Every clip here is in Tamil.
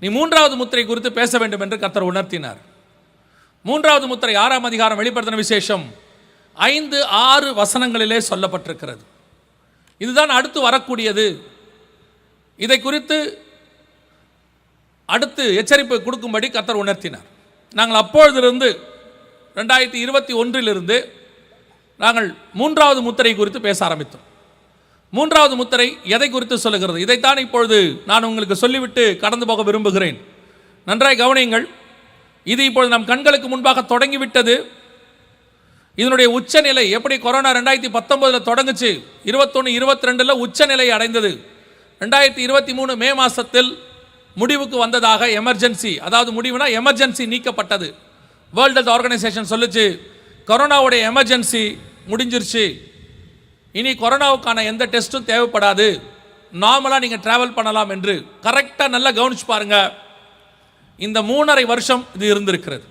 நீ மூன்றாவது முத்திரை குறித்து பேச வேண்டும் என்று கர்த்தர் உணர்த்தினார். மூன்றாவது முத்திரை 6ஆம் அதிகாரம் வெளிப்படுத்தின விசேஷம் 5-6 வசனங்களிலே சொல்லப்பட்டிருக்கிறது. இதுதான் அடுத்து வரக்கூடியது. இதை குறித்து அடுத்து எச்சரிப்பு கொடுக்கும்படி கர்த்தர் உணர்த்தினார். நாங்கள் அப்பொழுதிலிருந்து 2021 நாங்கள் மூன்றாவது முத்திரை குறித்து பேச ஆரம்பித்தோம். மூன்றாவது முத்திரை எதை குறித்து சொல்லுகிறது? இதைத்தான் இப்பொழுது நான் உங்களுக்கு சொல்லிவிட்டு கடந்து போக விரும்புகிறேன். நன்றாய் கவனியுங்கள். இது இப்பொழுது நம் கண்களுக்கு முன்பாக தொடங்கிவிட்டது. இதனுடைய உச்சநிலை எப்படி கொரோனா 2019 தொடங்குச்சு, 21, 22 உச்சநிலை அடைந்தது. 2023 மே மாதத்தில் முடிவுக்கு வந்ததாக எமர்ஜென்சி, அதாவது முடிவுனா எமர்ஜென்சி நீக்கப்பட்டது. வேர்ல்டு ஹெல்த் ஆர்கனைசேஷன் சொல்லுச்சு, கொரோனாவுடைய எமர்ஜென்சி முடிஞ்சிருச்சு, இனி கொரோனாவுக்கான எந்த டெஸ்ட்டும் தேவைப்படாது, நார்மலாக நீங்கள் ட்ராவல் பண்ணலாம் என்று. கரெக்டாக நல்லா கவனிச்சு பாருங்க. இந்த 3.5 வருஷம் இது இருந்திருக்கிறது.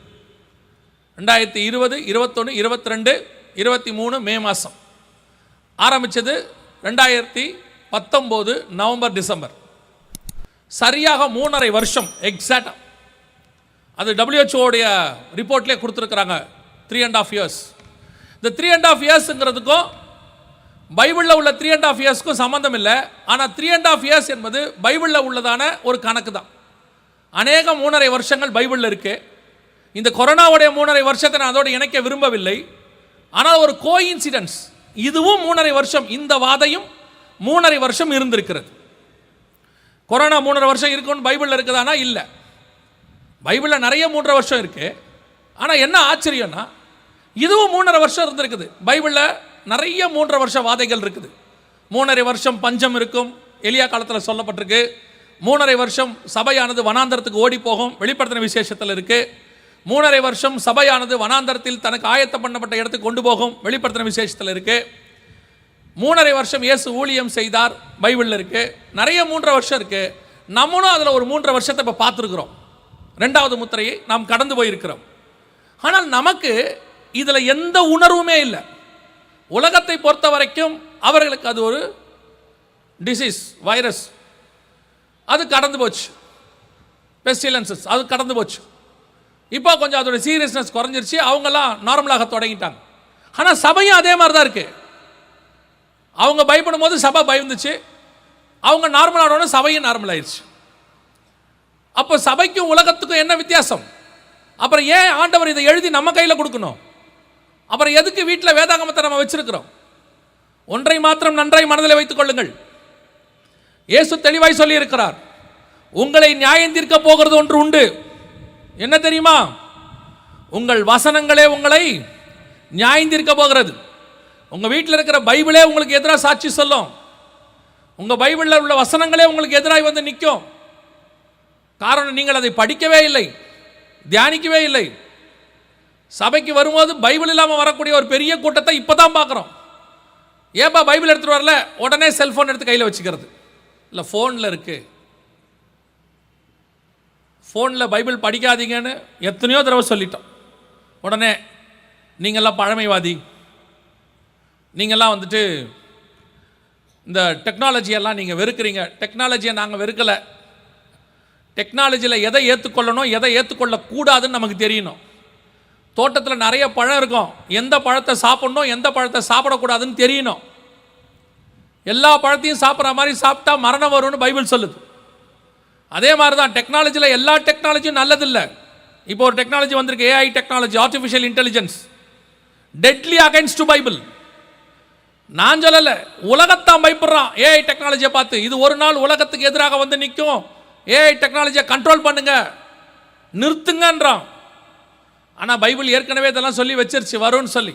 2020, 21, 22, 23 மே மாதம் ஆரம்பித்தது. 2019 நவம்பர் டிசம்பர், சரியாக 3.5 வருஷம் எக்ஸாக்டாக. அது WHO ரிப்போர்ட்லேயே கொடுத்துருக்குறாங்க. 3.5 years. இந்த 3.5 yearsங்கிறதுக்கும் பைபிளில் உள்ள 3.5 yearsக்கும் சம்மந்தம் இல்லை. ஆனால் 3.5 years என்பது பைபிளில் உள்ளதான ஒரு கணக்கு தான். அநேக 3.5 வருஷங்கள் பைபிளில் இருக்கு. இந்த கொரோனாவுடைய 3.5 வருஷத்தை நான் அதோடு இணைக்க விரும்பவில்லை. ஆனால் ஒரு கோஇன்சிடென்ஸ், இதுவும் 3.5 வருஷம், இந்த வாதையும் 3.5 வருஷம் இருந்திருக்கிறது. கொரோனா 3.5 வருஷம் இருக்குன்னு பைபிளில் இருக்குதானா? இல்லை. பைபிளில் நிறைய 3.5 வருஷம் இருக்கு. ஆனால் என்ன ஆச்சரியம்னா இதுவும் 3.5 வருஷம் இருந்திருக்குது. பைபிளில் நிறைய 3.5 வருஷ வாதைகள் இருக்குது. 3.5 வருஷம் பஞ்சம் இருக்கும், எலியா காலத்தில் சொல்லப்பட்டிருக்கு. 3.5 வருஷம் சபையானது வனாந்தரத்துக்கு ஓடி போகும், வெளிப்படுத்தின விசேஷத்தில் இருக்கு. 3.5 வருஷம் சபையானது வனாந்தரத்தில் தனக்கு ஆயத்தம் பண்ணப்பட்ட இடத்துக்கு கொண்டு போகும், வெளிப்படுத்தின விசேஷத்தில் இருக்கு. 3.5 வருஷம் இயேசு ஊழியம் செய்தார், பைபிளில் இருக்கு. நிறைய 3.5 வருஷம் இருக்கு. நம்மளும் அதில் ஒரு 3.5 வருஷத்தை இப்போ பார்த்துருக்குறோம். 2வது முத்திரையை நாம் கடந்து போயிருக்கிறோம். ஆனால் நமக்கு இதில் எந்த உணர்வுமே இல்லை. உலகத்தை பொறுத்த வரைக்கும் அவர்களுக்கு அது ஒரு டிசீஸ், வைரஸ், அது கடந்து போச்சு. பெஸ்டிலன்சஸ் அது கடந்து போச்சு. இப்போ கொஞ்சம் அதோட சீரியஸ்னஸ் குறைஞ்சிருச்சு, அவங்கெல்லாம் நார்மலாக தொடங்கிட்டாங்க. ஆனால் சபையும் அதே மாதிரி தான் இருக்கு. அவங்க பயப்படும் போது சபை பயந்துச்சு, அவங்க நார்மலானோட சபையும் நார்மல் ஆயிடுச்சு. அப்போ சபைக்கும் உலகத்துக்கும் என்ன வித்தியாசம்? அப்புறம் ஏன் ஆண்டவர் இதை எழுதி நம்ம கையில் கொடுக்கணும்? அப்புறம் எதுக்கு வீட்டில் வேதாகமத்தை நம்ம வச்சிருக்கிறோம்? ஒன்றை மாத்திரம் நன்றாய் மனதில் வைத்துக் கொள்ளுங்கள். இயேசு தெளிவாய் சொல்லி இருக்கிறார், உங்களை நியாயம் தீர்க்க போகிறது ஒன்று உண்டு. என்ன தெரியுமா? உங்கள் வசனங்களே உங்களை நியாயம் தீர்க்க போகிறது. உங்க வீட்டில் இருக்கிற பைபிளே உங்களுக்கு எதிராக சாட்சி சொல்லும். உங்க பைபிளில் உள்ள வசனங்களே உங்களுக்கு எதிராக வந்து நிற்கும். காரணம், நீங்கள் அதை படிக்கவே இல்லை, தியானிக்கவே இல்லை. சபைக்கு வரும்போது பைபிள் இல்லாமல் வரக்கூடிய ஒரு பெரிய கூட்டத்தை இப்போதான் பார்க்குறோம். ஏப்பா பைபிள் எடுத்துகிட்டு வரல, உடனே செல்ஃபோன் எடுத்து கையில் வச்சுக்கிறது. இல்லை, ஃபோனில் இருக்கு. ஃபோனில் பைபிள் படிக்காதீங்கன்னு எத்தனையோ தடவை சொல்லிட்டோம். உடனே நீங்கள்லாம் பழமைவாதி, நீங்கள்லாம் வந்துட்டு இந்த டெக்னாலஜியெல்லாம் நீங்கள் வெறுக்கிறீங்க. டெக்னாலஜியை நாங்கள் வெறுக்கலை. டெக்னாலஜியில் எதை ஏற்றுக்கொள்ளணும், எதை ஏற்றுக்கொள்ளக்கூடாதுன்னு நமக்கு தெரியணும். தோட்டத்தில் நிறைய பழம் இருக்கும், எந்த பழத்தை சாப்பிடணும், எந்த பழத்தை சாப்பிடக்கூடாதுன்னு தெரியணும். எல்லா பழத்தையும் சாப்பிட்ற மாதிரி சாப்பிட்டா மரணம் வரும்னு பைபிள் சொல்லுது. அதே மாதிரி தான் டெக்னாலஜியில் எல்லா டெக்னாலஜியும் நல்லதில்லை. இப்போ ஒரு டெக்னாலஜி வந்திருக்கு, AI technology, artificial intelligence, deadly against to Bible. நான் சொல்லலை, உலகத்தான் பயப்படுறான் ஏஐ டெக்னாலஜியை பார்த்து. இது ஒரு நாள் உலகத்துக்கு எதிராக வந்து நிற்கும். ஏஐ டெக்னாலஜியை கண்ட்ரோல் பண்ணுங்க, நிறுத்துங்கன்றான். ஆனால் பைபிள் ஏற்கனவே இதெல்லாம் சொல்லி வச்சிருச்சு வரும்னு சொல்லி.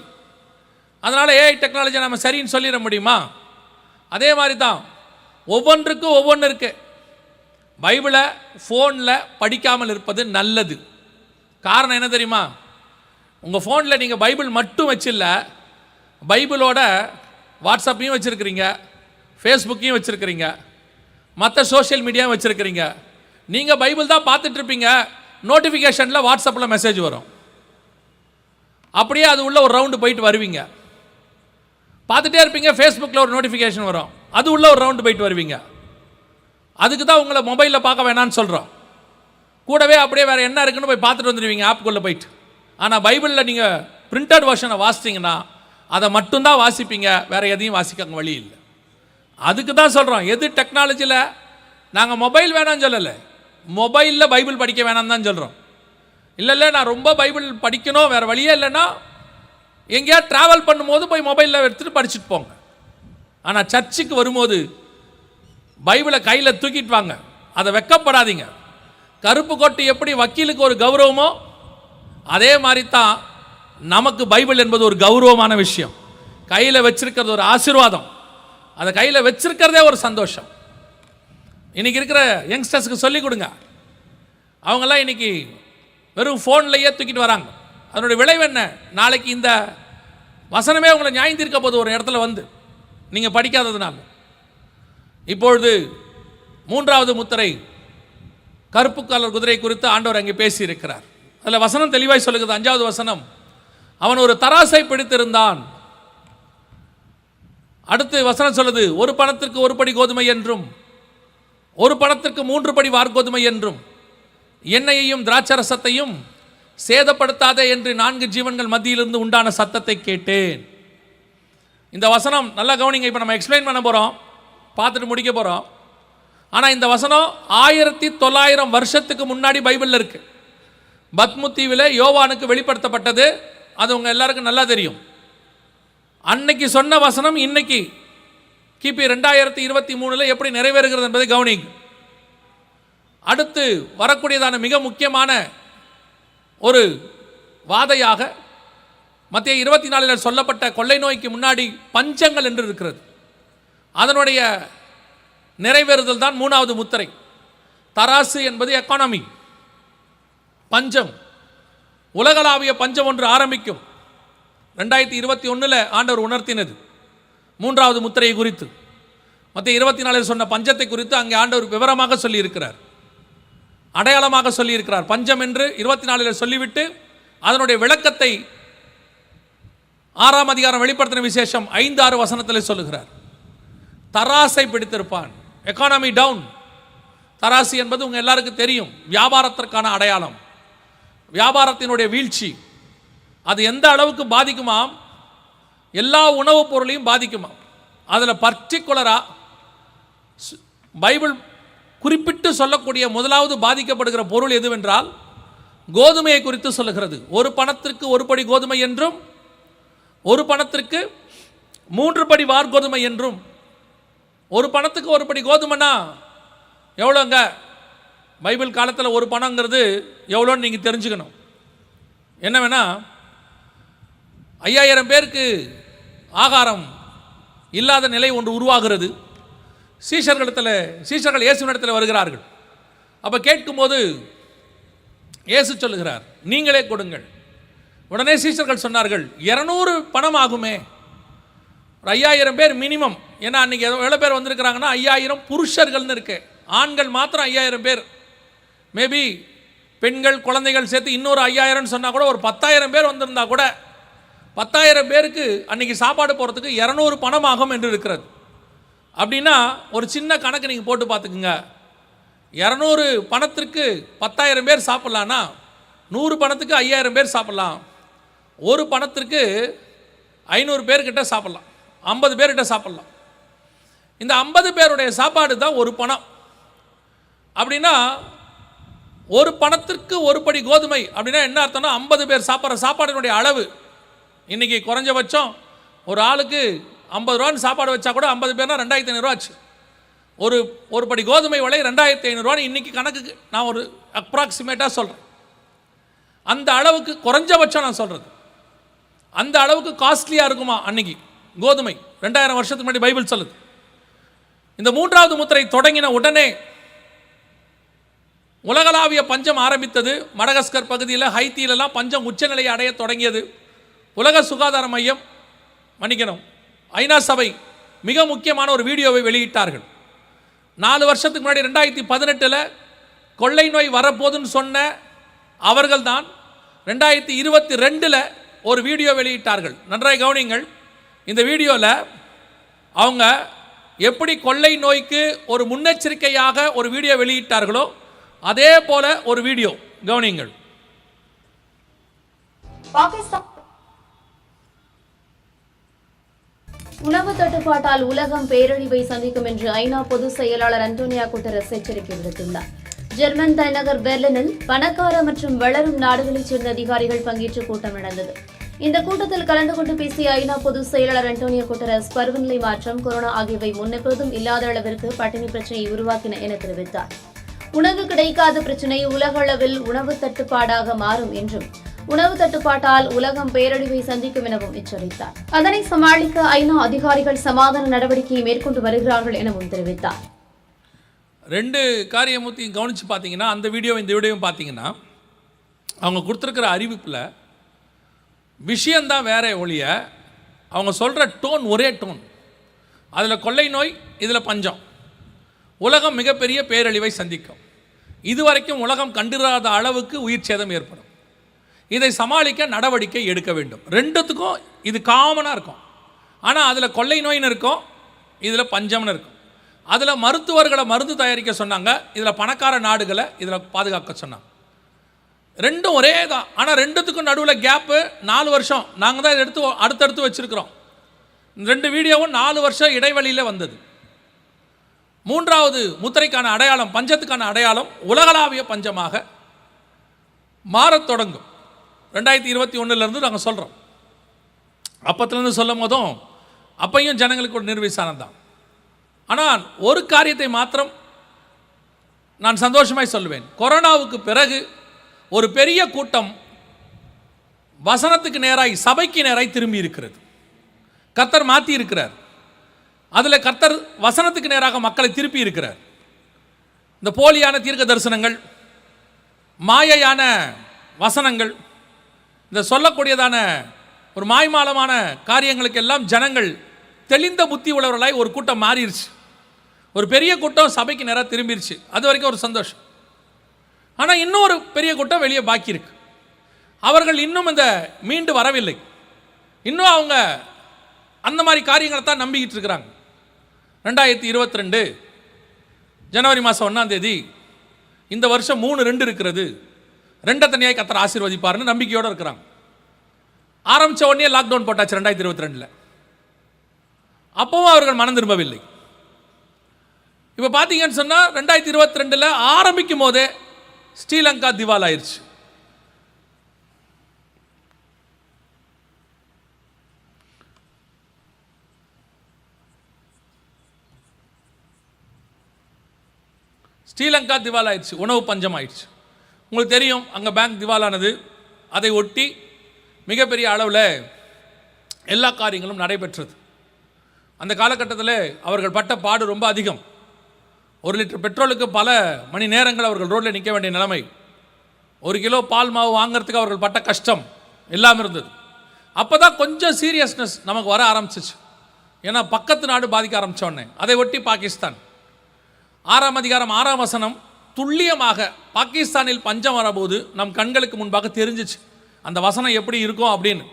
அதனால் ஏஐ டெக்னாலஜி நம்ம சரின்னு சொல்லிட முடியுமா? அதே மாதிரி தான் ஒவ்வொன்றுக்கும் ஒவ்வொன்று இருக்கு. பைபிளை ஃபோனில் படிக்காமல் இருப்பது நல்லது. காரணம் என்ன தெரியுமா? உங்கள் ஃபோனில் நீங்கள் பைபிள் மட்டும் வச்சில்ல, பைபிளோட வாட்ஸ்அப்பையும் வச்சுருக்கிறீங்க, ஃபேஸ்புக்கையும் வச்சுருக்கிறீங்க, மற்ற சோஷியல் மீடியாவும் வச்சுருக்கிறீங்க. நீங்கள் பைபிள் தான் பார்த்துட்ருப்பீங்க, நோட்டிஃபிகேஷனில் வாட்ஸ்அப்பில் மெசேஜ் வரும். அப்படியே அது உள்ள ஒரு ரவுண்டு போயிட்டு வருவீங்க, பார்த்துட்டே இருப்பீங்க. ஃபேஸ்புக்கில் ஒரு நோட்டிஃபிகேஷன் வரும், அது உள்ள ஒரு ரவுண்டு போயிட்டு வருவீங்க. அதுக்கு தான் உங்களை மொபைலில் பார்க்க வேணான்னு சொல்கிறோம். கூடவே அப்படியே வேறு என்ன இருக்குன்னு போய் பார்த்துட்டு வந்துடுவீங்க ஆப்புக்குள்ளே போயிட்டு. ஆனால் பைபிளில் நீங்கள் பிரிண்டட் வெர்ஷனை வாசிச்சிங்கன்னா அதை மட்டும்தான் வாசிப்பீங்க, வேறு எதையும் வாசிக்க வழி இல்லை. அதுக்கு தான் சொல்கிறோம், எது டெக்னாலஜியில் நாங்கள் மொபைல் வேணாம்னு சொல்லலை, மொபைலில் பைபிள் படிக்க வேணாம்னு தான் சொல்கிறோம். இல்லை நான் ரொம்ப பைபிள் படிக்கணும், வேறு வழியே இல்லைன்னா எங்கேயா ட்ராவல் பண்ணும்போது போய் மொபைலில் எடுத்துகிட்டு படிச்சுட்டு போங்க. ஆனால் சர்ச்சுக்கு வரும்போது பைபிளை கையில் தூக்கிட்டு வாங்க, அதை வெக்கப்படாதீங்க. கருப்பு கொட்டு எப்படி வக்கீலுக்கு ஒரு கௌரவமோ அதே மாதிரி தான் நமக்கு பைபிள் என்பது ஒரு கௌரவமான விஷயம். கையில் வச்சிருக்கிறது ஒரு ஆசீர்வாதம், அதை கையில் வச்சிருக்கிறதே ஒரு சந்தோஷம். இன்றைக்கி இருக்கிற யங்ஸ்டர்ஸுக்கு சொல்லிக் கொடுங்க. அவங்கெல்லாம் இன்றைக்கி வெறும் ஃபோன்லையே தூக்கிட்டு வராங்க. அதனுடைய விளைவு என்ன? நாளைக்கு இந்த வசனமே உங்களை நியாயம் தீர்க்க போது ஒரு இடத்துல வந்து நீங்கள் படிக்காததுனால. இப்பொழுது 3வது முத்திரை கருப்பு கலர் குதிரை குறித்து ஆண்டவர் அங்கே பேசியிருக்கிறார். அதில் வசனம் தெளிவாய் சொல்லுகிறது. 5வது வசனம், அவன் ஒரு தராசை பிடித்திருந்தான். அடுத்து வசனம் சொல்லுது, ஒரு பணத்திற்கு 1 படி கோதுமை என்றும் 1 பணத்திற்கு 3 படி வார்கோதுமை என்றும் எண்ணெயையும் திராட்சரசத்தையும் சேதப்படுத்தாதே என்று 4 ஜீவன்கள் மத்தியிலிருந்து உண்டான சத்தத்தை கேட்டேன். இந்த வசனம் நல்லா கவனிங்க. இப்போ நம்ம எக்ஸ்பிளைன் பண்ண போகிறோம், பார்த்துட்டு முடிக்க போகிறோம். ஆனால் இந்த வசனம் 1900 வருஷத்துக்கு முன்னாடி பைபிளில் இருக்கு. பத்மு தீவில் யோவானுக்கு வெளிப்படுத்தப்பட்டது. அது உங்கள் எல்லாருக்கும் நல்லா தெரியும். அன்னைக்கு சொன்ன வசனம் இன்னைக்கு கிபி 2023 எப்படி நிறைவேறுகிறது என்பதை கவனிங்க. அடுத்து வரக்கூடியதான மிக முக்கியமான ஒரு வாதையாக மத்திய 24 சொல்லப்பட்ட கொள்ளை நோய்க்கு முன்னாடி பஞ்சங்கள் என்று இருக்கிறது. அதனுடைய நிறைவேறுதல் தான் 3வது முத்திரை. தராசு என்பது எக்கானமி, பஞ்சம், உலகளாவிய பஞ்சம் ஒன்று ஆரம்பிக்கும். 2021 ஆண்டவர் உணர்த்தினது 3வது முத்திரையை குறித்து. மத்திய 24 சொன்ன பஞ்சத்தை குறித்து அங்கே ஆண்டவர் விவரமாக சொல்லியிருக்கிறார், அடையாளமாக சொல்லியிருக்கிறார். பஞ்சம் என்று 24 சொல்லிவிட்டு அதனுடைய விளக்கத்தை 6ஆம் அதிகாரம் வெளிப்படுத்தின விசேஷம் 5-6 வசனத்தில் சொல்லுகிறார். தராசை பிடித்திருப்பான், எக்கானமி டவுன். தராசு என்பது உங்கள் எல்லாருக்கும் தெரியும், வியாபாரத்திற்கான அடையாளம், வியாபாரத்தினுடைய வீழ்ச்சி. அது எந்த அளவுக்கு பாதிக்குமாம், எல்லா உணவுப் பொருளையும் பாதிக்குமாம். அதில் பர்டிகுலராக பைபிள் குறிப்பிட்டு சொல்லக்கூடிய முதலாவது பாதிக்கப்படுகிற பொருள் எதுவென்றால் கோதுமையை குறித்து சொல்லுகிறது. 1 பணத்திற்கு 1 படி கோதுமை என்றும் 1 பணத்திற்கு 3 படி வார்கோதுமை என்றும். 1 பணத்துக்கு 1 படி கோதுமைனா எவ்வளோங்க? பைபிள் காலத்தில் 1 பணங்கிறது எவ்வளோன்னு நீங்கள் தெரிஞ்சுக்கணும். என்ன வேணா, 5000 பேருக்கு ஆகாரம் இல்லாத நிலை ஒன்று உருவாகிறது. சீஷர்கள் இயேசுவினிடத்தில் வருகிறார்கள். அப்போ கேட்கும்போது இயேசு சொல்லுகிறார், நீங்களே கொடுங்கள். உடனே சீஷர்கள் சொன்னார்கள், 200 பணம் ஆகுமே. 5000 பேர் மினிமம். ஏன்னா அன்றைக்கி எவ்வளோ பேர் வந்திருக்கிறாங்கன்னா 5000 புருஷர்கள்னு இருக்கு, ஆண்கள் மாத்திரம் 5000 பேர். மேபி பெண்கள் குழந்தைகள் சேர்த்து இன்னொரு 5000 சொன்னால் கூட ஒரு 10,000 பேர் வந்திருந்தா கூட 10,000 பேருக்கு அன்றைக்கி சாப்பாடு போகிறதுக்கு 200 பணம் ஆகும் என்று இருக்கிறது. அப்படின்னா ஒரு சின்ன கணக்கு நீங்கள் போட்டு பார்த்துக்குங்க. 200 பணத்திற்கு 10,000 பேர் சாப்பிட்லான்னா 100 பணத்துக்கு 5000 பேர் சாப்பிட்லாம். 1 பணத்திற்கு 500 பேர்கிட்ட சாப்பிட்லாம், 50 பேர்கிட்ட சாப்பிட்லாம். இந்த 50 பேருடைய சாப்பாடு தான் 1 பணம். அப்படின்னா 1 பணத்திற்கு 1 படி கோதுமை அப்படின்னா என்ன அர்த்தம்னா 50 பேர் சாப்பிட்ற சாப்பாடினுடைய அளவு. இன்றைக்கி குறைஞ்சபட்சம் ஒரு ஆளுக்கு 50 ரூபான்னு சாப்பாடு வச்சா கூட 50 பேர்னா 2500 ஆச்சு. ஒரு படி கோதுமை விலை 2500 இன்றைக்கி கணக்குக்கு நான் ஒரு அப்ராக்சிமேட்டாக சொல்கிறேன். அந்த அளவுக்கு குறைஞ்சபட்சம் நான் சொல்கிறது, அந்த அளவுக்கு காஸ்ட்லியாக இருக்குமா அன்னைக்கு கோதுமை. 2000 வருஷத்துக்கு முன்னாடி பைபிள் சொல்லுது. இந்த 3வது முத்திரை தொடங்கின உடனே உலகளாவிய பஞ்சம் ஆரம்பித்தது. மடகஸ்கர் பகுதியில், ஹைத்தியிலெல்லாம் பஞ்சம் உச்சநிலையை அடைய தொடங்கியது. உலக சுகாதார மையம், மன்னிக்கணும், ஐநா சபை மிக முக்கியமான ஒரு வீடியோவை வெளியிட்டார்கள். 4 வருஷத்துக்கு முன்னாடி 2018 கொள்ளை நோய் வரப்போதுன்னு சொன்ன அவர்கள் தான் 2022 ஒரு வீடியோ வெளியிட்டார்கள். நன்றாய் கவனிங்கள். இந்த வீடியோவில் அவங்க எப்படி கொள்ளை நோய்க்கு ஒரு முன்னெச்சரிக்கையாக ஒரு வீடியோ வெளியிட்டார்களோ அதே போல ஒரு வீடியோ கவனியுங்கள். பாகிஸ்தான் உணவு தட்டுப்பாட்டால் உலகம் பேரழிவை சந்திக்கும் என்று ஐநா பொதுச் செயலாளர் அன்டோனியோ குட்டரஸ் எச்சரிக்கை விடுத்துள்ளார். ஜெர்மன் தலைநகர் பெர்லினில் பணக்கார மற்றும் வளரும் நாடுகளைச் சேர்ந்த அதிகாரிகள் பங்கேற்ற கூட்டம் நடந்தது. இந்த கூட்டத்தில் கலந்து கொண்டு பேசிய ஐநா பொதுச் செயலாளர் அன்டோனியோ குட்டரஸ், பருவநிலை மாற்றம், கொரோனா ஆகியவை முன்னெப்போதும் இல்லாத அளவிற்கு பட்டினி பிரச்சினையை உருவாக்கின என தெரிவித்தார். உணவு கிடைக்காத பிரச்சினை உலக அளவில் உணவு தட்டுப்பாடாக மாறும் என்றும், உணவு தட்டுப்பாட்டால் உலகம் பேரழிவை சந்திக்கும் எனவும் எச்சரித்தார். அதனை சமாளிக்க ஐநா அதிகாரிகள் சமாதான நடவடிக்கையை மேற்கொண்டு வருகிறார்கள் எனவும் தெரிவித்தார். ரெண்டு காரியமூர்த்தியும் கவனித்து பார்த்தீங்கன்னா, அந்த வீடியோ இந்த வீடியோவும் பார்த்தீங்கன்னா, அவங்க கொடுத்துருக்கிற அறிவிப்பில் விஷயந்தான் வேற ஒழிய அவங்க சொல்கிற டோன் ஒரே டோன். அதில் கொள்ளை நோய், இதில் பஞ்சம், உலகம் மிகப்பெரிய பேரழிவை சந்திக்கும், இதுவரைக்கும் உலகம் கண்டிராத அளவுக்கு உயிர் சேதம் ஏற்படும், இதை சமாளிக்க நடவடிக்கை எடுக்க வேண்டும். ரெண்டுத்துக்கும் இது காமனாக இருக்கும். ஆனால் அதில் கொள்ளை நோயின்னு இருக்கும், இதில் பஞ்சம்னு இருக்கும். அதில் மருத்துவர்களை மருந்து தயாரிக்க சொன்னாங்க, இதில் பணக்கார நாடுகளை இதில் பாதுகாக்க சொன்னாங்க. ரெண்டும் ஒரே தான். ஆனால் ரெண்டுத்துக்கும் நடுவில் கேப்பு 4 வருஷம். நாங்கள் தான் எடுத்து அடுத்தடுத்து வச்சுருக்கிறோம். ரெண்டு வீடியோவும் 4 வருஷம் இடைவெளியில் வந்தது. மூன்றாவது முத்திரைக்கான அடையாளம், பஞ்சத்துக்கான அடையாளம் உலகளாவிய பஞ்சமாக மாறத் தொடங்கும் 2021 நாங்கள் சொல்கிறோம். அப்பத்துலேருந்து சொல்லும் போதும் அப்பையும் ஜனங்களுக்கு ஒரு நிர்விசாரம் தான். ஆனால் ஒரு காரியத்தை மாத்திரம் நான் சந்தோஷமாய் சொல்லுவேன். கொரோனாவுக்கு பிறகு ஒரு பெரிய கூட்டம் வசனத்துக்கு நேராய், சபைக்கு நேராய் திரும்பி இருக்கிறது. கர்த்தர் மாற்றி இருக்கிறார். அதில் கர்த்தர் வசனத்துக்கு நேராக மக்களை திருப்பி இருக்கிறார். இந்த போலியான தீர்க்க தரிசனங்கள், மாயையான வசனங்கள், இந்த சொல்லக்கூடியதான ஒரு மாய்மாலமான காரியங்களுக்கெல்லாம் ஜனங்கள் தெளிந்த புத்தி உள்ளவர்களாய் ஒரு கூட்டம் மாறிடுச்சு. ஒரு பெரிய கூட்டம் சபைக்கு நேராக திரும்பிடுச்சு. அது வரைக்கும் ஒரு சந்தோஷம். ஆனால் இன்னும் ஒரு பெரிய கூட்டம் வெளியே பாக்கி இருக்கு. அவர்கள் இன்னும் இந்த மீண்டு வரவில்லை. இன்னும் அவங்க அந்த மாதிரி காரியங்களை தான் நம்பிக்கிட்டு இருக்கிறாங்க. 2022 ஜனவரி மாதம் 1ஆம் தேதி இந்த வருஷம் 3-2 இருக்கிறது, 2 தனியாக கர்த்தர் ஆசீர்வதிப்பார்னு நம்பிக்கையோடு இருக்கிறாங்க. ஆரம்பித்த உடனே லாக்டவுன் போட்டாச்சு 2022. அப்பவும் அவர்கள் மனம் திரும்பவில்லை. இப்போ பார்த்தீங்கன்னு சொன்னால் 2022 ஆரம்பிக்கும் போதே ஸ்ரீலங்கா திவால் ஆயிடுச்சு. ஸ்ரீலங்கா திவால் ஆயிடுச்சு, உணவு பஞ்சம் ஆயிடுச்சு. உங்களுக்கு தெரியும், அங்கே பேங்க் திவாலானது. அதை ஒட்டி மிகப்பெரிய அளவில் எல்லா காரியங்களும் நடைபெற்றது. அந்த காலகட்டத்தில் அவர்கள் பட்ட பாடு ரொம்ப அதிகம். 1 லிட்டர் பெட்ரோலுக்கு பல மணி நேரங்கள் அவர்கள் ரோட்டில் நிற்க வேண்டிய நிலைமை. 1 கிலோ பால் மாவு வாங்கிறதுக்கு அவர்கள் பட்ட கஷ்டம் எல்லாம் இருந்தது. அப்போ தான் கொஞ்சம் சீரியஸ்னஸ் நமக்கு வர ஆரம்பிச்சிச்சு. ஏன்னா பக்கத்து நாடு பாதிக்க ஆரம்பித்தோடனே அதை ஒட்டி பாகிஸ்தான் 6ஆம் அதிகாரம் 6ஆம் வசனம் துல்லியமாக பாகிஸ்தானில் பஞ்சம் வரபோது நம் கண்களுக்கு முன்பாக தெரிஞ்சிச்சு அந்த வசனம் எப்படி இருக்கும் அப்படின்னு.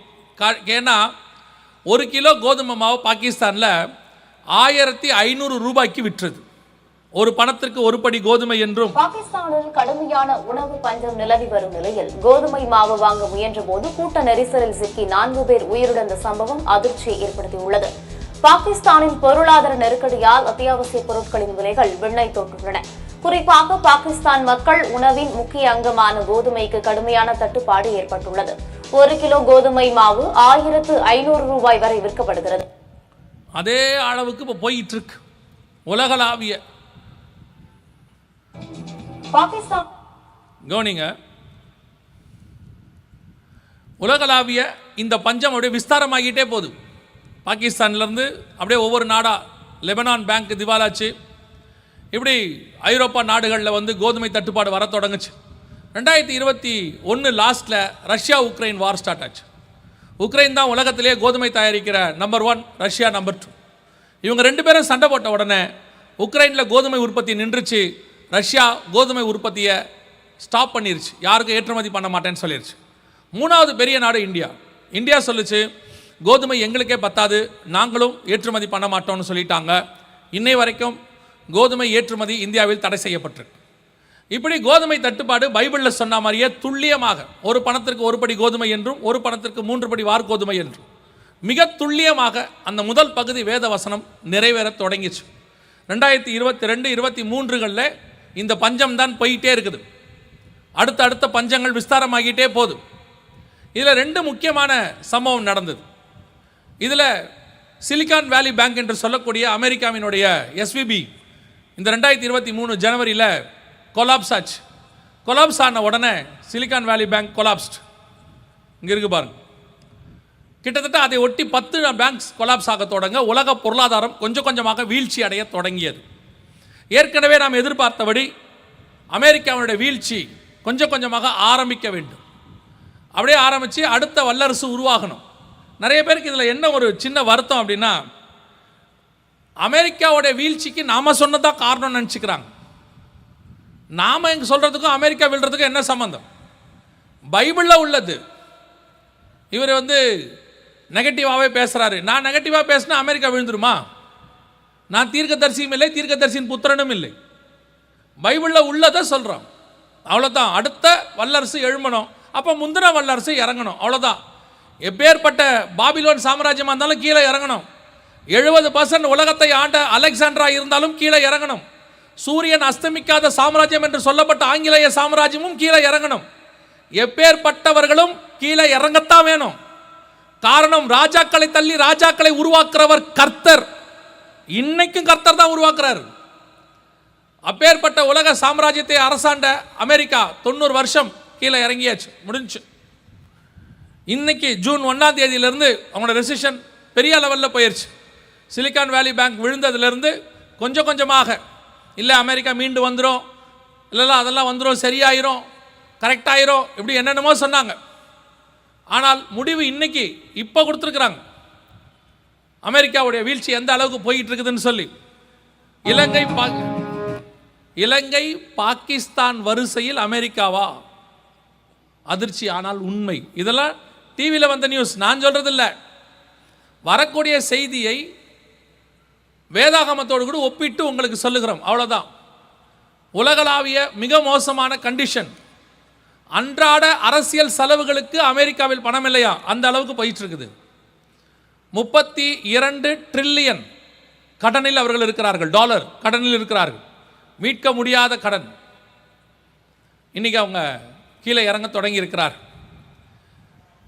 ஏன்னா 1 கிலோ கோதுமை மாவு பாகிஸ்தானில் 1500 ரூபாய்க்கு விற்றது. ஒரு பணத்திற்கு 1 படி கோதுமை என்றும். பாகிஸ்தானில் கடுமையான உணவு பஞ்சம் நிலவி வரும் நிலையில் கோதுமை மாவு வாங்க முயன்ற போது கூட்ட நெரிசலில் சிக்கி 4 பேர் உயிரிழந்த சம்பவம் அதிர்ச்சியை ஏற்படுத்தியுள்ளது. பாகிஸ்தானின் பொருளாதார நெருக்கடியால் அத்தியாவசிய பொருட்களின் விலைகள் விண்ணை தொட்டுள்ளன. குறிப்பாக பாகிஸ்தான் மக்கள் உணவின் முக்கிய அங்கமான கோதுமைக்கு கடுமையான தட்டுப்பாடு ஏற்பட்டுள்ளது. 1 கிலோ கோதுமை மாவு 1500 ரூபாய் வரை விற்கப்படுகிறது. அதே அளவுக்கு இப்போ போயிட்டு இருக்கு உலகளாவிய. பாகிஸ்தான் கவனிங்க, உலகளாவிய இந்த பஞ்சம் அப்படியே விஸ்தாரமாகிட்டே போகுது. பாகிஸ்தான்லேருந்து அப்படியே ஒவ்வொரு நாடாக, லெபனான் பேங்க் திவாலாச்சு. இப்படி ஐரோப்பா நாடுகளில் கோதுமை தட்டுப்பாடு வர தொடங்குச்சு. 2021 லாஸ்ட்டில் ரஷ்யா உக்ரைன் வார் ஸ்டார்ட் ஆச்சு. உக்ரைன் தான் உலகத்திலே கோதுமை தயாரிக்கிற நம்பர் 1, ரஷ்யா நம்பர் 2. இவங்க 2 பேரும் சண்டை போட்ட உடனே உக்ரைனில் கோதுமை உற்பத்தி நின்றுச்சு. ரஷ்யா கோதுமை உற்பத்தியை ஸ்டாப் பண்ணிருச்சு, யாருக்கும் ஏற்றுமதி பண்ண மாட்டேன்னு சொல்லிடுச்சு. 3வது பெரிய நாடு இந்தியா. இந்தியா சொல்லிச்சு கோதுமை எங்களுக்கே பத்தாது, நாங்களும் ஏற்றுமதி பண்ண மாட்டோம்னு சொல்லிட்டாங்க. இன்னை வரைக்கும் கோதுமை ஏற்றுமதி இந்தியாவில் தடை செய்யப்பட்டிருக்கு. இப்படி கோதுமை தட்டுப்பாடு பைபிளில் சொன்ன மாதிரியே துல்லியமாக ஒரு பணத்திற்கு ஒரு படி கோதுமை என்றும் ஒரு பணத்திற்கு 3 படி வார்கோதுமை என்றும் மிக துல்லியமாக அந்த முதல் பகுதி வேத வசனம் நிறைவேற தொடங்கிச்சு. 2022, 2023களில் இந்த பஞ்சம் தான் போயிட்டே இருக்குது. அடுத்த பஞ்சங்கள் விஸ்தாரமாகிட்டே போகுது. இதில் 2 முக்கியமான சம்பவம் நடந்தது. இதில் சிலிகான் வேலி பேங்க் என்று சொல்லக்கூடிய அமெரிக்காவினுடைய SVB இந்த 2023 ஜனவரியில் கொலாப்ஸ் ஆச்சு. கொலாப்ஸ் ஆன உடனே சிலிகான் வேலி பேங்க் கொலாப்ஸ்ட். இங்கே இருக்கு பாருங்க. கிட்டத்தட்ட அதை ஒட்டி 10 பேங்க்ஸ் கொலாப்ஸ் ஆக தொடங்க உலக பொருளாதாரம் கொஞ்சம் கொஞ்சமாக வீழ்ச்சி அடைய தொடங்கியது. ஏற்கனவே நாம் எதிர்பார்த்தபடி அமெரிக்காவினுடைய வீழ்ச்சி கொஞ்சம் கொஞ்சமாக ஆரம்பிக்க வேண்டும். அப்படியே ஆரம்பித்து அடுத்த வல்லரசு உருவாகணும். நிறைய பேருக்கு இதில் என்ன ஒரு சின்ன வருத்தம் அப்படின்னா, அமெரிக்காவுடைய வீழ்ச்சிக்கு நாம் சொன்னதான் காரணம்னு நினச்சிக்கிறாங்க. நாம் எங்கே சொல்கிறதுக்கும் அமெரிக்கா விழுறதுக்கும் என்ன சம்மந்தம்? பைபிளில் உள்ளது. இவர் நெகட்டிவாகவே பேசுகிறாரு. நான் நெகட்டிவாக பேசினா அமெரிக்கா விழுந்துருமா? நான் தீர்க்கதரிசியும் இல்லை, தீர்க்கதரிசியின் புத்திரனும் இல்லை. பைபிளில் உள்ளதை சொல்கிறோம், அவ்வளோதான். அடுத்த வல்லரசு எழும்பணும், அப்போ முந்தின வல்லரசு இறங்கணும், அவ்வளோதான். எப்பேற்பட்ட பாபிலோன் சாம்ராஜ்யமாக இருந்தாலும் கீழே இறங்கணும். 70% உலகத்தை ஆண்ட அலெக்சாண்ட்ரா இருந்தாலும் கீழே இறங்கணும். சூரியன் அஸ்தமிக்காத சாம்ராஜ்யம் என்று சொல்லப்பட்ட ஆங்கிலேய சாம்ராஜ்யமும் கீழே இறங்கணும். எப்பேற்பட்டவர்களும் கீழே இறங்கத்தான் வேணும். காரணம், ராஜாக்களை தள்ளி ராஜாக்களை உருவாக்குறவர் கர்த்தர். இன்னைக்கும் கர்த்தர் தான் உருவாக்குறார். அப்பேற்பட்ட உலக சாம்ராஜ்யத்தை அரசாண்ட அமெரிக்கா 90 வருஷம் கீழே இறங்கியாச்சு, முடிஞ்சு. இன்னைக்கு ஜூன் 1ஆம் தேதியிலிருந்து அவங்களோட ரெசிஷன் பெரிய லெவலில் போயிடுச்சு. சிலிகான் வேலி பேங்க் விழுந்ததுலேருந்து கொஞ்சம் கொஞ்சமாக இல்லை அமெரிக்கா மீண்டு வந்துடும், இல்லைல்ல அதெல்லாம் வந்துடும், சரியாயிரும், கரெக்டாயிரும், இப்படி என்னென்னமோ சொன்னாங்க. ஆனால் முடிவு இன்னைக்கு இப்போ கொடுத்துருக்குறாங்க. அமெரிக்காவுடைய வீழ்ச்சி எந்த அளவுக்கு போயிட்டு இருக்குதுன்னு சொல்லி இலங்கை பாகிஸ்தான் வரிசையில் அமெரிக்காவா? அதிர்ச்சி, ஆனால் உண்மை. இதெல்லாம் டிவியில் வந்த நியூஸ், நான் சொல்றது இல்லை. வரக்கூடிய செய்தியை வேதாகமத்தோடு கூட ஒப்பிட்டு உங்களுக்கு சொல்லுகிறோம், அவ்வளோதான். உலகளாவிய மிக மோசமான கண்டிஷன். அன்றாட அரசியல் செலவுகளுக்கு அமெரிக்காவில் பணம் இல்லையா, அந்த அளவுக்கு போயிட்டு இருக்குது. 32 ட்ரில்லியன் கடனில் அவர்கள் இருக்கிறார்கள், டாலர் கடனில் இருக்கிறார்கள், மீட்க முடியாத கடன். இன்னைக்கு அவங்க கீழே இறங்க தொடங்கி இருக்கிறார்.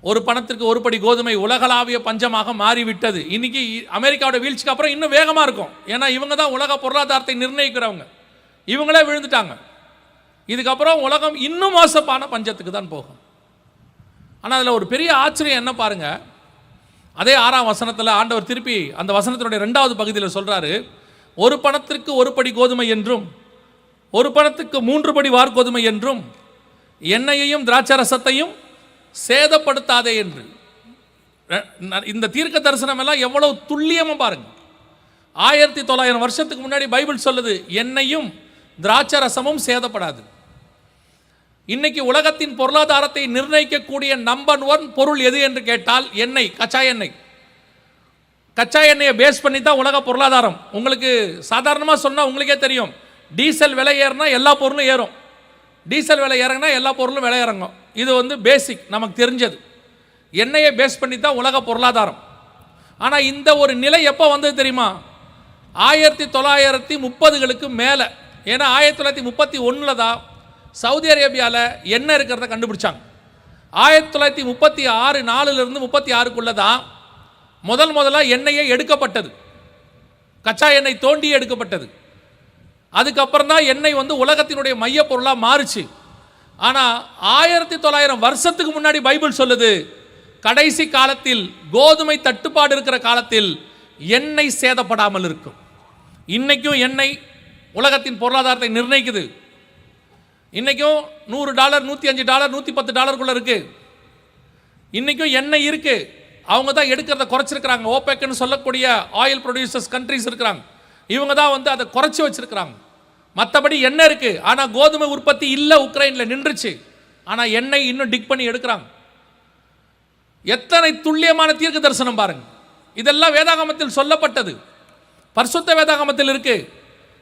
ஒரு பணத்திற்கு ஒரு படி கோதுமை உலகளாவிய பஞ்சமாக மாறிவிட்டது. இன்னைக்கு அமெரிக்காவோட வீழ்ச்சிக்கு அப்புறம் இன்னும் வேகமாக இருக்கும். ஏன்னா இவங்க தான் உலக பொருளாதாரத்தை நிர்ணயிக்கிறவங்க. இவங்களே விழுந்துட்டாங்க. இதுக்கப்புறம் உலகம் இன்னும் மோசமான பஞ்சத்துக்கு தான் போகும். ஆனால் அதில் ஒரு பெரிய ஆச்சரியம் என்ன பாருங்க, அதே 6ஆம் வசனத்தில் ஆண்டவர் திருப்பி அந்த வசனத்தினுடைய 2வது பகுதியில் சொல்றாரு, ஒரு பணத்திற்கு ஒரு படி கோதுமை என்றும் ஒரு பணத்துக்கு 3 படி வார்கோதுமை என்றும் எண்ணெயையும் திராட்சரசத்தையும் சேதப்படுத்தாதே என்று. இந்த தீர்க்க தரிசனம் எல்லாம் எவ்வளவு துல்லியமா பாருங்க. 1900 வருஷத்துக்கு முன்னாடி பைபிள் சொல்லுது, எண்ணெயும் திராட்சரசமும் சேதப்படாது. இன்னைக்கு உலகத்தின் பொருளாதாரத்தை நிர்ணயிக்கக்கூடிய நம்பர் 1 பொருள் எது என்று கேட்டால் எண்ணெய், கச்சா எண்ணெய். கச்சா எண்ணெயை பேஸ் பண்ணி தான் உலக பொருளாதாரம். உங்களுக்கு சாதாரணமாக சொன்னால் உங்களுக்கே தெரியும், டீசல் விலை ஏறினா எல்லா பொருளும் ஏறும், டீசல் விலை இறங்கினா எல்லா பொருளும் விலை இறங்கும். இது பேசிக், நமக்கு தெரிஞ்சது. எண்ணெயை பேஸ் பண்ணி தான் உலக பொருளாதாரம். ஆனால் இந்த ஒரு நிலை எப்போ வந்தது தெரியுமா? 1930களுக்கு மேலே. ஏன்னா 1931 தான் சவுதி அரேபியாவில் எண்ணெய் இருக்கிறத கண்டுபிடிச்சாங்க. 1936 4லிருந்து 36க்குள்ளே தான் முதலாக எண்ணெயை எடுக்கப்பட்டது. கச்சா எண்ணெய் தோண்டி எடுக்கப்பட்டது. அதுக்கப்புறம் தான் எண்ணெய் உலகத்தினுடைய மைய பொருளாக மாறுச்சு. ஆனால் 1900 வருஷத்துக்கு முன்னாடி பைபிள் சொல்லுது, கடைசி காலத்தில் கோதுமை தட்டுப்பாடு இருக்கிற காலத்தில் எண்ணெய் சேதப்படாமல் இருக்கும். இன்னைக்கும் எண்ணெய் உலகத்தின் பொருளாதாரத்தை நிர்ணயிக்குது. இன்னைக்கும் $100, $105, $110 இருக்கு. இன்னைக்கும் எண்ணெய் இருக்கு. அவங்க தான் எடுக்கிறத குறைச்சிருக்கிறாங்க. ஓபெக்னு சொல்லக்கூடிய ஆயில் ப்ரொடியூசர்ஸ் கண்ட்ரிஸ் இருக்கிறாங்க. இவங்க தான் அதை குறைச்சி வச்சிருக்கிறாங்க. மற்றபடி எண்ணெய் இருக்கு, ஆனால் கோதுமை உற்பத்தி இல்லை, உக்ரைனில் நின்றுச்சு. ஆனால் எண்ணெய் இன்னும் டிக் பண்ணி எடுக்கிறாங்க. எத்தனை துல்லியமான தீர்க்க தரிசனம் பாருங்க. இதெல்லாம் வேதாகமத்தில் சொல்லப்பட்டது, பரிசுத்த வேதாகமத்தில் இருக்கு.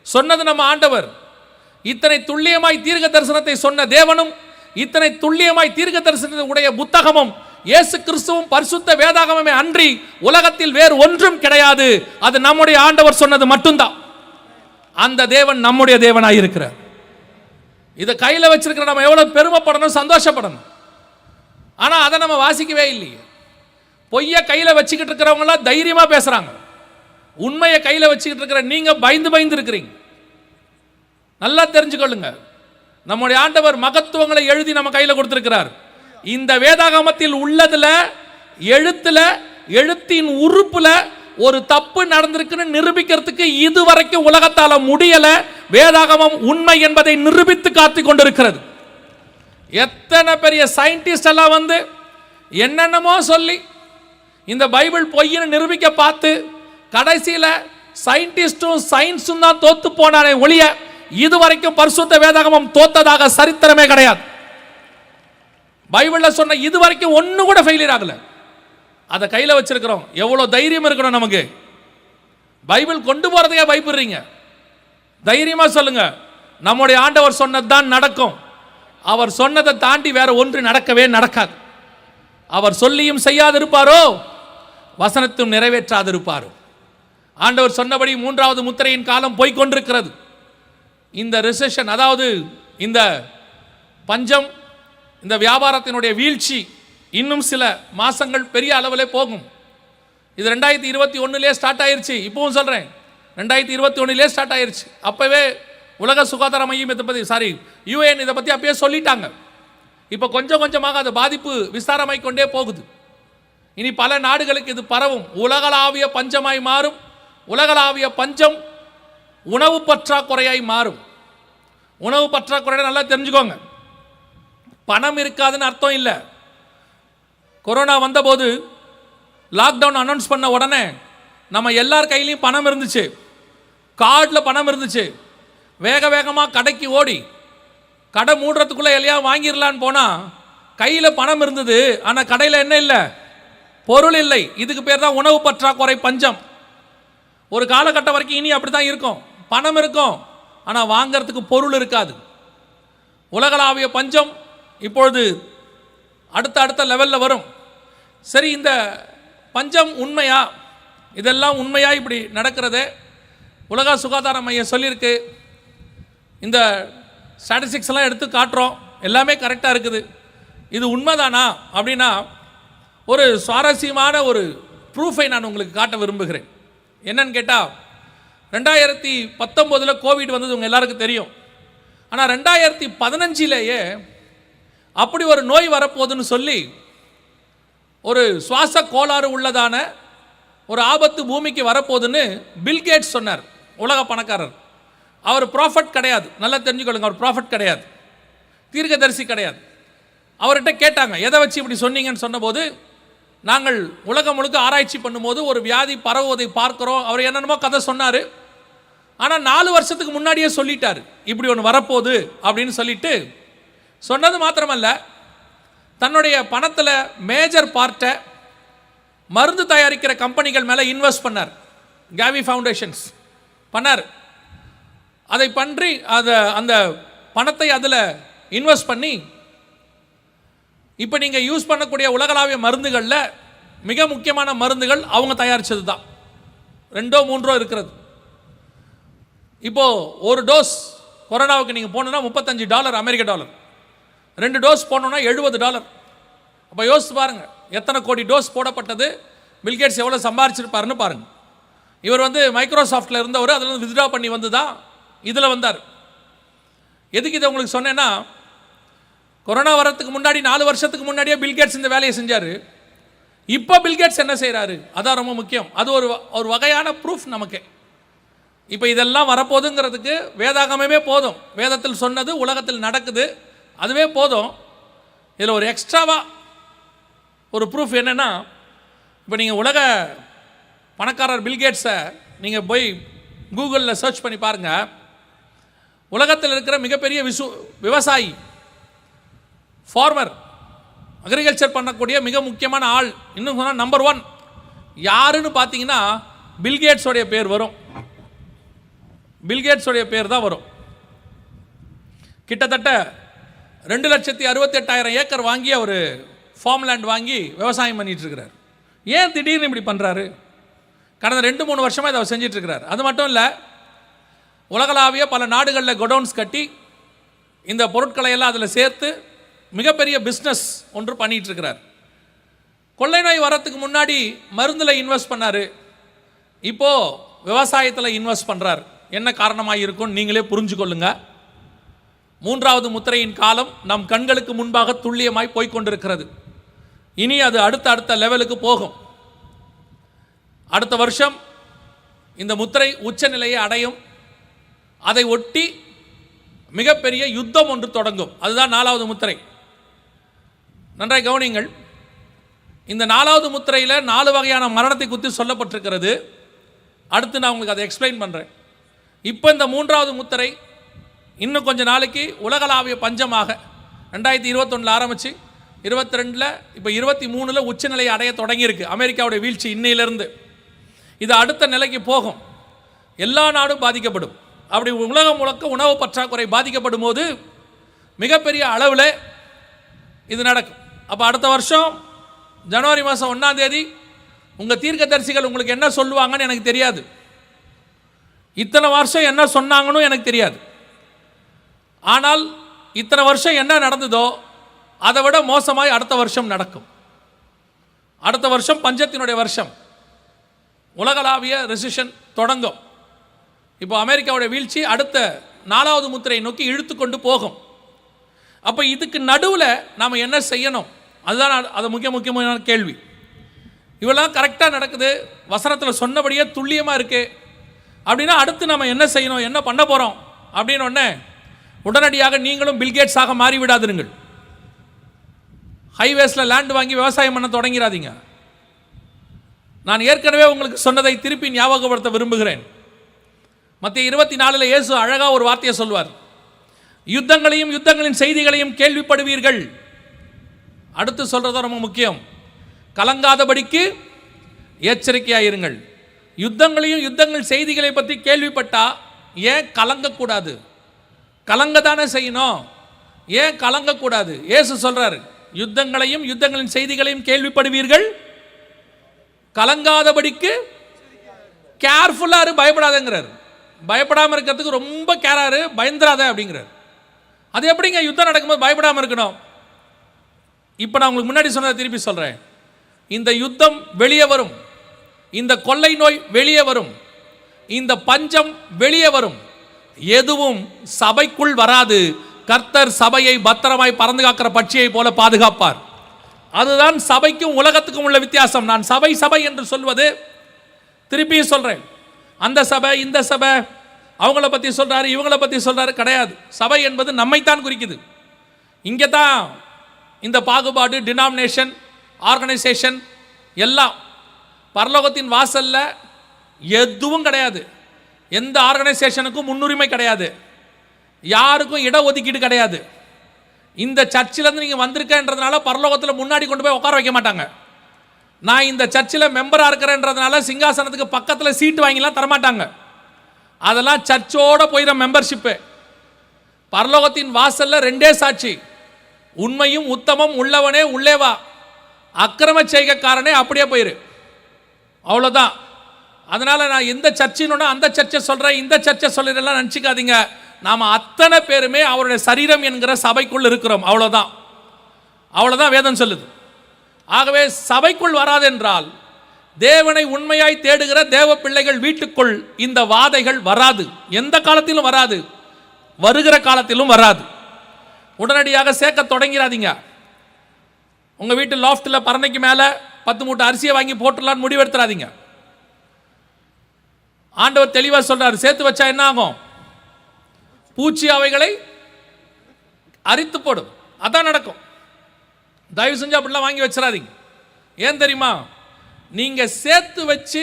சொன்னது நம்ம ஆண்டவர். இத்தனை துல்லியமாய் தீர்க்க தரிசனத்தை சொன்ன தேவனும் இத்தனை துல்லியமாய் தீர்க்க தரிசனத்தை உடைய புத்தகமும் இயேசு கிறிஸ்துவும் பரிசுத்த வேதாகமமே அன்றி உலகத்தில் வேறு ஒன்றும் கிடையாது. அது நம்முடைய ஆண்டவர் சொன்னது மட்டும்தான். அந்த தேவன் நம்முடைய தேவனாய் இருக்கிறார். இதை கையில் வச்சிருக்கிற நம்ம எவ்வளவு பெருமைப்படணும், சந்தோஷப்படணும். ஆனால் அதை நம்ம வாசிக்கவே இல்லையே. பொய்யை கையில் வச்சுக்கிட்டு இருக்கிறவங்களாம் தைரியமாக பேசுகிறாங்க. உண்மையை கையில் வச்சுக்கிட்டு இருக்கிற நீங்கள் பயந்து இருக்கிறீங்க. நல்லா தெரிஞ்சுக்கொள்ளுங்க, நம்முடைய ஆண்டவர் மகத்துவங்களை எழுதி நம்ம கையில் கொடுத்திருக்கிறார். இந்த வேதாகமத்தில் உள்ளதுல எழுத்தின் உறுப்புல ஒரு தப்பு நடந்திருக்குன்னு நிரூபிக்கிறதுக்கு இதுவரைக்கும் உலகத்தால முடியல. வேதாகமம் உண்மை என்பதை நிரூபித்து காத்துக் கொண்டிருக்கிறது. எத்தனை பெரிய சயின்டிஸ்ட் எல்லாம் வந்து என்னென்னமோ சொல்லி இந்த பைபிள் பொய்ன்னு நிரூபிக்க பார்த்து கடைசியில் சயின்டிஸ்டும் சயின்ஸும் தான் தோத்து போனானே ஒழிய இதுவரைக்கும் பரிசுத்த வேதாகமம் தோத்ததாக சரித்திரமே கிடையாது. பைபிளில் சொன்ன இதுவரைக்கும் ஒன்று கூட ஃபெயிலியர் ஆகல. அதை கையில் வச்சிருக்கிறோம். எவ்வளோ தைரியம் இருக்கணும் நமக்கு. பைபிள் கொண்டு போறதையே பயப்படுறீங்க. தைரியமா சொல்லுங்க, நம்முடைய ஆண்டவர் சொன்னது தான் நடக்கும். அவர் சொன்னதை தாண்டி வேற ஒன்று நடக்கவே நடக்காது. அவர் சொல்லியும் செய்யாதிருப்பாரோ, வசனத்தும் நிறைவேற்றாதிருப்பாரோ. ஆண்டவர் சொன்னபடி 3வது முத்திரையின் காலம் போய்கொண்டிருக்கிறது. இந்த ரிசெஷன், அதாவது இந்த பஞ்சம், இந்த வியாபாரத்தினுடைய வீழ்ச்சி இன்னும் சில மாசங்கள் பெரிய அளவில் போகும். இது 2021 ஸ்டார்ட் ஆயிருச்சு. இப்பவும் சொல்றேன், 2021 ஸ்டார்ட் ஆயிருச்சு. அப்பவே உலக சுகாதார மையம் இதை பற்றி UN இதை பற்றி அப்பயே சொல்லிட்டாங்க. இப்போ கொஞ்சம் கொஞ்சமாக அது பாதிப்பு விஸ்தாரமாய் கொண்டே போகுது. இனி பல நாடுகளுக்கு இது பரவும். உலகளாவிய பஞ்சமாய் மாறும். உலகளாவிய பஞ்சம் உணவு பற்றாக்குறையாய் மாறும். உணவு பற்றாக்குறை நல்லா தெரிஞ்சுக்கோங்க. பணம் இருக்காதுன்னு அர்த்தம் இல்லை. கொரோனா வந்தபோது லாக்டவுன் அனௌன்ஸ் பண்ண உடனே நம்ம எல்லார் கையிலையும் பணம் இருந்துச்சு, கார்டில் பணம் இருந்துச்சு. வேக வேகமாக கடைக்கு ஓடி கடை மூடுறதுக்குள்ளே எல்லையா வாங்கிடலான்னு போனால் கையில் பணம் இருந்தது, ஆனால் கடையில் என்ன இல்லை, பொருள் இல்லை. இதுக்கு பேர் தான் உணவு பற்றாக்குறை, பஞ்சம். ஒரு காலகட்டம் வரைக்கும் இனி அப்படி தான் இருக்கும். பணம் இருக்கும், ஆனால் வாங்கிறதுக்கு பொருள் இருக்காது. உலகளாவிய பஞ்சம் இப்பொழுது அடுத்த லெவலில் வரும். சரி, இந்த பஞ்சம் உண்மையா? இதெல்லாம் உண்மையா? இப்படி நடக்கிறதே உலக சுகாதார மையம் சொல்லியிருக்கு. இந்த ஸ்டாட்டிஸ்டிக்ஸ் எல்லாம் எடுத்து காட்டுறோம், எல்லாமே கரெக்டாக இருக்குது. இது உண்மைதானா அப்படின்னா ஒரு சுவாரஸ்யமான ஒரு ப்ரூஃபை நான் உங்களுக்கு காட்ட விரும்புகிறேன். என்னன்னு கேட்டால், 2019 கோவிட் வந்தது உங்கள் எல்லாருக்கும் தெரியும். ஆனால் 2015 அப்படி ஒரு நோய் வரப்போகுதுன்னு சொல்லி ஒரு சுவாச கோளாறு உள்ளதான ஒரு ஆபத்து பூமிக்கு வரப்போகுதுன்னு பில்கேட்ஸ் சொன்னார். உலக பணக்காரர். அவர் ப்ராஃபட் கிடையாது, நல்லா தெரிஞ்சுக்கொள்ளுங்க. அவர் ப்ராஃபட் கிடையாது, தீர்க்கதரிசி கிடையாது. அவர்கிட்ட கேட்டாங்க, எதை வச்சு இப்படி சொன்னீங்கன்னு சொன்னபோது, நாங்கள் உலகம் முழுக்க ஆராய்ச்சி பண்ணும்போது ஒரு வியாதி பரவுவதை பார்க்குறோம். அவர் என்னென்னமோ கதை சொன்னார். ஆனால் 4 வருஷத்துக்கு முன்னாடியே சொல்லிட்டார், இப்படி ஒன்று வரப்போகுது அப்படின்னு சொல்லிட்டு. சொன்னது மாத்திரமல்ல, தன்னுடைய பணத்தில் மேஜர் பார்ட்டை மருந்து தயாரிக்கிற கம்பெனிகள் மேலே இன்வெஸ்ட் பண்ணார். கேவி ஃபவுண்டேஷன்ஸ் பண்ணார். அதை பண்ணி அந்த பணத்தை அதில் இன்வெஸ்ட் பண்ணி இப்போ நீங்கள் யூஸ் பண்ணக்கூடிய உலகளாவிய மருந்துகளில் மிக முக்கியமான மருந்துகள் அவங்க தயாரித்தது தான். 2ஓ 3ஓ இருக்கிறது. இப்போது ஒரு டோஸ் கொரோனாவுக்கு நீங்கள் போனோன்னா $35 அமெரிக்க டாலர். 2 டோஸ் போனோன்னா $70. அப்போ யோசிச்சு பாருங்கள், எத்தனை கோடி டோஸ் போடப்பட்டது, பில்கேட்ஸ் எவ்வளோ சம்பாரிச்சிருப்பாருன்னு பாருங்கள். இவர் வந்து மைக்ரோசாஃப்டில் இருந்தவர், அதில் வித்ட்ரா பண்ணி வந்து தான் இதில் வந்தார். எதுக்கு இதை உங்களுக்கு சொன்னேன்னா, கொரோனா வரத்துக்கு முன்னாடி 4 வருஷத்துக்கு முன்னாடியே பில்கேட்ஸ் இந்த வேலையை செஞ்சார். இப்போ பில்கேட்ஸ் என்ன செய்கிறாரு, அதான் ரொம்ப முக்கியம். அது ஒரு வகையான ப்ரூஃப் நமக்கு. இப்போ இதெல்லாம் வரப்போகுதுங்கிறதுக்கு வேதாகமே போதும். வேதத்தில் சொன்னது உலகத்தில் நடக்குது, அதுவே போதும். இதில் ஒரு எக்ஸ்ட்ராவாக ஒரு ப்ரூஃப் என்னென்னா, இப்போ நீங்கள் உலக பணக்காரர் பில்கேட்ஸை நீங்கள் போய் கூகுளில் சர்ச் பண்ணி பாருங்கள். உலகத்தில் இருக்கிற மிகப்பெரிய விவசாயி, ஃபார்மர், அக்ரிகல்ச்சர் பண்ணக்கூடிய மிக முக்கியமான ஆள், இன்னும் சொன்னால் நம்பர் 1 யாருன்னு பார்த்தீங்கன்னா பில்கேட்ஸோடைய பேர் வரும். பில்கேட்ஸோடைய பேர் தான் வரும். கிட்டத்தட்ட 2,68,000 ஏக்கர் வாங்கி அவர் ஃபார்ம் லேண்ட் வாங்கி விவசாயம் பண்ணிட்டு இருக்கிறார். ஏன் திடீர்னு இப்படி பண்ணுறாரு? கடந்த 2-3 வருஷமாக இதை அவர் செஞ்சிட்டு இருக்கிறார். அது மட்டும் இல்லை, உலகளாவிய பல நாடுகளில் கொடவுன்ஸ் கட்டி இந்த பொருட்களை எல்லாம் அதில் சேர்த்து மிகப்பெரிய பிஸ்னஸ் ஒன்று பண்ணிட்டு இருக்கிறார். கொள்ளை நோய் வரத்துக்கு முன்னாடி மருந்தில் இன்வெஸ்ட் பண்ணார், இப்போது விவசாயத்தில் இன்வெஸ்ட் பண்ணுறார். என்ன காரணமாக இருக்கும்னு நீங்களே புரிஞ்சு கொள்ளுங்க. 3வது முத்திரையின் காலம் நம் கண்களுக்கு முன்பாக துல்லியமாய் போய்கொண்டிருக்கிறது. இனி அது அடுத்த லெவலுக்கு போகும். அடுத்த வருஷம் இந்த முத்திரை உச்சநிலையை அடையும். அதை ஒட்டி மிகப்பெரிய யுத்தம் ஒன்று தொடங்கும். அதுதான் 4வது முத்திரை. நன்றாய் கவனிங்கள். இந்த 4வது முத்திரையில் 4 வகையான மரணத்தை குறித்து சொல்லப்பட்டிருக்கிறது. அடுத்து நான் உங்களுக்கு அதை எக்ஸ்பிளைன் பண்ணுறேன். இப்போ இந்த 3வது முத்திரை இன்னும் கொஞ்சம் நாளைக்கு உலகளாவிய பஞ்சமாக 2021 ஆரம்பித்து 22 இப்போ 23 உச்சநிலையை அடைய தொடங்கியிருக்கு. அமெரிக்காவுடைய வீழ்ச்சி இன்னையிலிருந்து இது அடுத்த நிலைக்கு போகும். எல்லா நாடும் பாதிக்கப்படும். அப்படி உலகம் முழுக்க உணவு பற்றாக்குறை பாதிக்கப்படும் போது மிகப்பெரிய அளவில் இது நடக்கும். அப்போ அடுத்த வருஷம் ஜனவரி மாதம் 1ஆம் தேதி உங்கள் தீர்க்கதரிசிகள் உங்களுக்கு என்ன சொல்லுவாங்கன்னு எனக்கு தெரியாது. இத்தனை வருஷம் என்ன சொன்னாங்கன்னு எனக்கு தெரியாது. ஆனால் இத்தனை வருஷம் என்ன நடந்ததோ அதை விட மோசமாய் அடுத்த வருஷம் நடக்கும். அடுத்த வருஷம் பஞ்சத்தினுடைய வருஷம். உலகளாவிய ரெசிஷன் தொடங்கும். இப்போ அமெரிக்காவுடைய வீழ்ச்சி அடுத்த 4வது முத்திரையை நோக்கி இழுத்து கொண்டு போகும். அப்போ இதுக்கு நடுவில் நாம் என்ன செய்யணும்? அதுதான் அது முக்கியமான கேள்வி. இவெல்லாம் கரெக்டாக நடக்குது, வசனத்தில் சொன்னபடியே துல்லியமாக இருக்குது அப்படின்னா அடுத்து நம்ம என்ன செய்யணும், என்ன பண்ண போகிறோம் அப்படின்னு ஒன்று உடனடியாக நீங்களும் பில்கேட்ஸாக மாறிவிடாதுங்கள். ஹைவேஸில் லேண்ட் வாங்கி விவசாயம் பண்ண தொடங்கிறாதீங்க. நான் ஏற்கனவே உங்களுக்கு சொன்னதை திருப்பி ஞாபகப்படுத்த விரும்புகிறேன். மத்திய 24 இயேசு அழகாக ஒரு வார்த்தையை சொல்வார். யுத்தங்களையும் யுத்தங்களின் செய்திகளையும் கேள்விப்படுவீர்கள். அடுத்து சொல்கிறது ரொம்ப முக்கியம். கலங்காதபடிக்கு எச்சரிக்கையாயிருங்கள். யுத்தங்களையும் யுத்தங்கள் செய்திகளை பற்றி கேள்விப்பட்டால் ஏன் கலங்கக்கூடாது? கலங்க தானே செய்யணும், ஏன் கலங்கக்கூடாது? இயேசு சொல்கிறார், யுத்தங்களையும் யுத்தங்களின் செய்திகளையும் கேள்விப்படுவீர்கள், கலங்காதபடிக்கு கேர்ஃபுல்லாக இரு, பயப்படாதங்கிறார். பயப்படாமல் இருக்கிறதுக்கு ரொம்ப கேராரு, பயந்துராத அப்படிங்கிறார். அது எப்படிங்க யுத்தம் நடக்கும்போது பயப்படாமல் இருக்கணும்? இப்போ நான் உங்களுக்கு முன்னாடி சொன்னதை திருப்பி சொல்கிறேன். இந்த யுத்தம் வெளியே வரும், இந்த கொள்ளை நோய் வெளியே வரும், இந்த பஞ்சம் வெளியே வரும். எதுவும் சபைக்குள் வராது. கர்த்தர் சபையை பத்திரமாய் பறந்து காக்கிற பட்சியை போல பாதுகாப்பார். அதுதான் சபைக்கும் உலகத்துக்கும் உள்ள வித்தியாசம். நான் சபை சபை என்று சொல்வது, திருப்பியும் சொல்கிறேன், அந்த சபை இந்த சபை அவங்கள பற்றி சொல்கிறாரு இவங்கள பற்றி சொல்கிறாரு கிடையாது. சபை என்பது நம்மைத்தான் குறிக்குது. இங்கே தான் இந்த பாகுபாடு, டினாமினேஷன், ஆர்கனைசேஷன் எல்லாம். பரலோகத்தின் வாசலில் எதுவும் கிடையாது. எந்த ஆர்கனைசேஷனுக்கும் முன்னுரிமை கிடையாது, யாருக்கும் இட ஒதுக்கீடு கிடையாது. இந்த சர்ச்சிலேருந்து நீங்கள் வந்திருக்கன்றதுனால பரலோகத்தில் முன்னாடி கொண்டு போய் உட்கார வைக்க மாட்டாங்க. நான் இந்த சர்ச்சில் மெம்பராக இருக்கிறேன்றதுனால சிங்காசனத்துக்கு பக்கத்தில் சீட்டு வாங்கிலாம் தரமாட்டாங்க. அதெல்லாம் சர்ச்சோடு போயிட மெம்பர்ஷிப்பு. பரலோகத்தின் வாசலில் 2 சாட்சி, உண்மையும் உத்தமம் உள்ளவனே உள்ளே வா, அக்கிரம செய்கைக்காரனே அப்படியே போயிரு, அவ்வளோதான். அதனால் நான் எந்த சர்ச்சின்னு அந்த சர்ச்சை சொல்கிறேன் இந்த சர்ச்சை சொல்லிடலாம் நினச்சிக்காதீங்க. நாம் அத்தனை பேருமே அவருடைய சரீரம் என்கிற சபைக்குள் இருக்கிறோம், அவ்வளோதான். அவ்வளோதான் வேதம் சொல்லுது. ஆகவே சபைக்குள் வராதென்றால் தேவனை உண்மையாய் தேடுகிற தேவ பிள்ளைகள் வீட்டுக்குள் இந்த வாதைகள் வராது. எந்த காலத்திலும் வராது, வருகிற காலத்திலும் வராது. உடனடியாக சேர்க்க தொடங்கிறாதீங்க. உங்கள் வீட்டு லாஃப்டில் பரணைக்கு மேலே 10 மூட்டை அரிசியை வாங்கி போட்டுடலான்னு முடிவெடுத்துறாதீங்க. ஆண்டவர் தெளிவாக சொல்கிறார், சேர்த்து வச்சா என்ன ஆகும்? பூச்சி அவைகளை அரித்து போடும். அதான் நடக்கும். தயவு செஞ்சு அப்படிலாம் வாங்கி வச்சிடாதீங்க. ஏன் தெரியுமா? நீங்கள் சேர்த்து வச்சு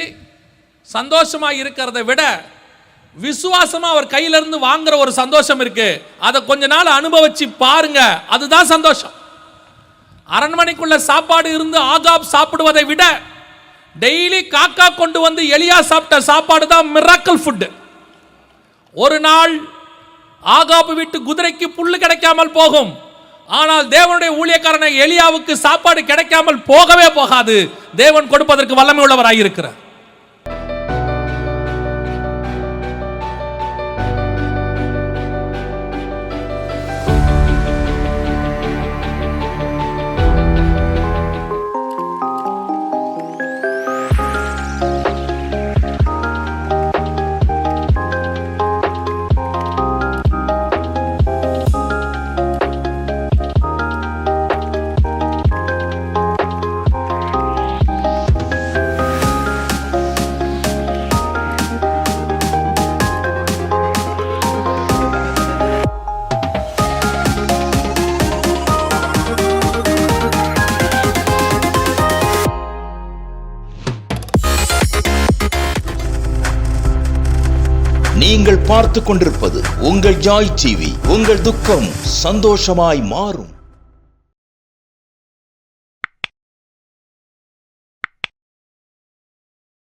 சந்தோஷமாக இருக்கிறத விட விசுவாசமாக அவர் கையிலிருந்து வாங்குற ஒரு சந்தோஷம் இருக்கு. அதை கொஞ்ச நாள் அனுபவிச்சு பாருங்க, அதுதான் சந்தோஷம். அரண்மனைக்குள்ள சாப்பாடு இருந்து ஆகாப் சாப்பிடுவதை விட டெய்லி காக்கா கொண்டு வந்து எலியா சாப்பிட்ட சாப்பாடு தான் மிராக்கிள் ஃபுட். ஒரு நாள் ஆகாபு வீட்டு குதிரைக்கு புல்லு கிடைக்காமல் போகும், ஆனால் தேவனுடைய ஊழியக்காரனை எலியாவுக்கு சாப்பாடு கிடைக்காமல் போகவே போகாது. தேவன் கொடுப்பதற்கு வல்லமை உள்ளவராயிருக்கிறார். நீங்கள் பார்த்து கொண்டிருப்பது உங்கள் ஜாய் டிவி. உங்கள் துக்கம் சந்தோஷமாய் மாறும்.